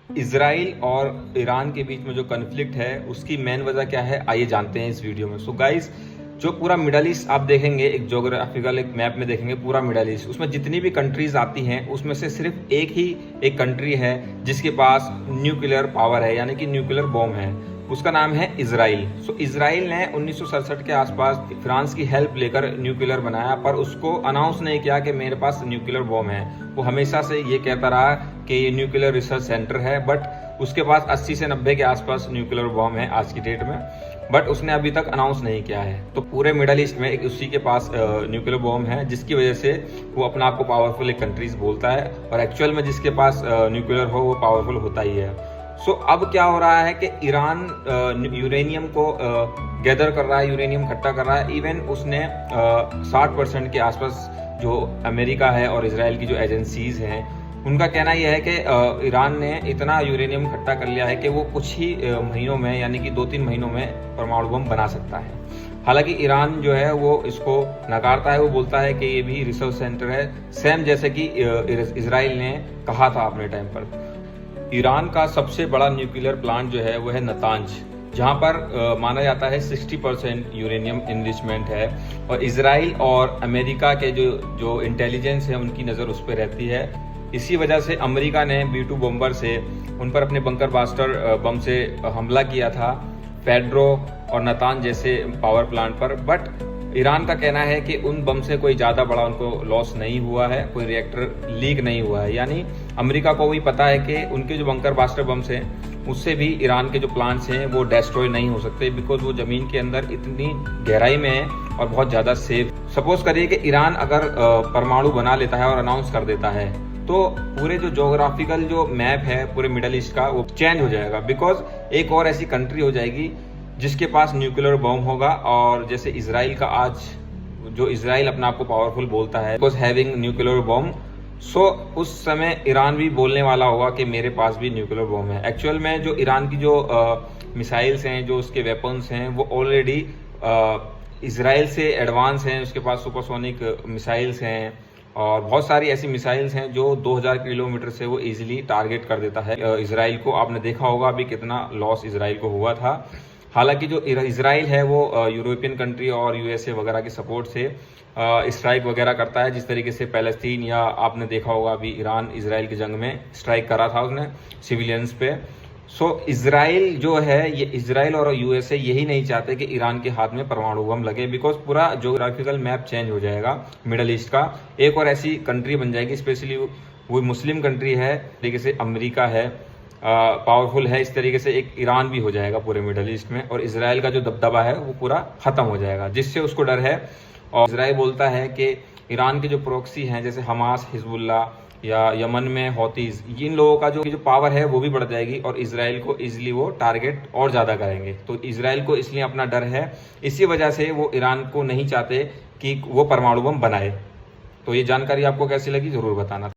Israel और Iran के बीच में जो कन्फ्लिक्ट है उसकी मेन वजह क्या है, आइए जानते हैं इस वीडियो में। सो गाइस, जो पूरा मिडल ईस्ट आप देखेंगे, एक ज्योग्राफिकल एक मैप में देखेंगे पूरा मिडल ईस्ट, उसमें जितनी भी कंट्रीज आती हैं उसमें से सिर्फ एक कंट्री है जिसके पास न्यूक्लियर पावर है, यानी कि न्यूक्लियर बॉम्ब है। उसका नाम है इजराइल। सो इजराइल ने 1967 के आसपास फ्रांस की हेल्प लेकर न्यूक्लियर बनाया, पर उसको अनाउंस नहीं किया कि मेरे पास न्यूक्लियर बॉम्ब है। वो हमेशा से ये कहता रहा कि ये न्यूक्लियर रिसर्च सेंटर है, बट उसके पास 80 से 90 के आसपास न्यूक्लियर बॉम्ब है आज की डेट में, बट उसने अभी तक अनाउंस नहीं किया है। तो पूरे मिडल ईस्ट में एक उसी के पास न्यूक्लियर बॉम्ब है, जिसकी वजह से वो अपने आप को पावरफुल एक कंट्रीज बोलता है, और एक्चुअल में जिसके पास न्यूक्लियर हो वो पावरफुल होता ही है। सो अब क्या हो रहा है कि ईरान यूरेनियम को गैदर कर रहा है, यूरेनियम इकट्ठा कर रहा है। इवन उसने 60% के आसपास जो अमेरिका है और इजराइल की जो एजेंसीज हैं उनका कहना यह है कि ईरान ने इतना यूरेनियम इकट्ठा कर लिया है कि वो कुछ ही महीनों में, यानी कि 2-3 महीनों में परमाणु बम बना सकता है। हालांकि ईरान जो है वो इसको नकारता है, वो बोलता है कि ये भी रिसर्च सेंटर है, सेम जैसे कि इजराइल ने कहा था अपने टाइम पर। ईरान का सबसे बड़ा न्यूक्लियर प्लांट जो है वो है नतांज, जहां पर माना जाता है 60% यूरेनियम इनरिचमेंट है, और इजराइल और अमेरिका के जो इंटेलिजेंस है उनकी नज़र उस पर रहती है। इसी वजह से अमेरिका ने B-2 बम्बर से उन पर अपने बंकर बास्टर बम से हमला किया था, फेड्रो और नतांज जैसे पावर प्लांट पर। बट ईरान का कहना है कि उन बम से कोई ज़्यादा बड़ा उनको लॉस नहीं हुआ है, कोई रिएक्टर लीक नहीं हुआ है। यानी अमेरिका को भी पता है कि उनके जो बंकर बास्टर बम्स हैं उससे भी ईरान के जो प्लांट्स हैं वो डिस्ट्रॉय नहीं हो सकते, बिकॉज वो ज़मीन के अंदर इतनी गहराई में है और बहुत ज़्यादा सेफ। सपोज करिए कि ईरान अगर परमाणु बना लेता है और अनाउंस कर देता है, तो पूरे जो ज्योग्राफिकल जो मैप है पूरे मिडल ईस्ट का वो चेंज हो जाएगा, बिकॉज एक और ऐसी कंट्री हो जाएगी जिसके पास न्यूक्लियर बॉम्ब होगा। और जैसे इजराइल का आज जो इजराइल अपने आप को पावरफुल बोलता है बिकॉज हैविंग न्यूक्लियर बॉम्ब, सो उस समय ईरान भी बोलने वाला होगा कि मेरे पास भी न्यूक्लियर बॉम्ब है। एक्चुअल में जो ईरान की जो मिसाइल्स हैं, जो उसके वेपन्स हैं, वो ऑलरेडी इजराइल से एडवांस हैं। उसके पास सुपरसोनिक मिसाइल्स हैं और बहुत सारी ऐसी मिसाइल्स हैं जो 2000 किलोमीटर से वो इजीली टारगेट कर देता है इजराइल को। आपने देखा होगा अभी कितना लॉस इजराइल को हुआ था। हालांकि जो इजराइल है वो यूरोपियन कंट्री और USA वगैरह की सपोर्ट से स्ट्राइक वगैरह करता है, जिस तरीके से पैलेस्तीन, या आपने देखा होगा अभी ईरान इजराइल की जंग में स्ट्राइक करा था उसने सिविलियंस पे। सो इजराइल जो है, ये इजराइल और USA यही नहीं चाहते कि ईरान के हाथ में परमाणु बम लगे, बिकॉज पूरा ज्योग्राफिकल मैप चेंज हो जाएगा मिडल ईस्ट का। एक और ऐसी कंट्री बन जाएगी, स्पेशली वो मुस्लिम कंट्री है, तरीके से अमेरिका है, पावरफुल है, इस तरीके से एक ईरान भी हो जाएगा पूरे मिडल ईस्ट में, और इजराइल का जो दबदबा है वो पूरा खत्म हो जाएगा, जिससे उसको डर है। और इजराइल बोलता है कि ईरान के जो प्रोक्सी हैं जैसे हमास, हिजबुल्ला या यमन में हौतीज, इन लोगों का जो पावर है वो भी बढ़ जाएगी और इजराइल को इजिली वो टारगेट और ज़्यादा करेंगे। तो इजराइल को इसलिए अपना डर है, इसी वजह से वो ईरान को नहीं चाहते कि वो परमाणु बम बनाए। तो ये जानकारी आपको कैसी लगी ज़रूर बताना।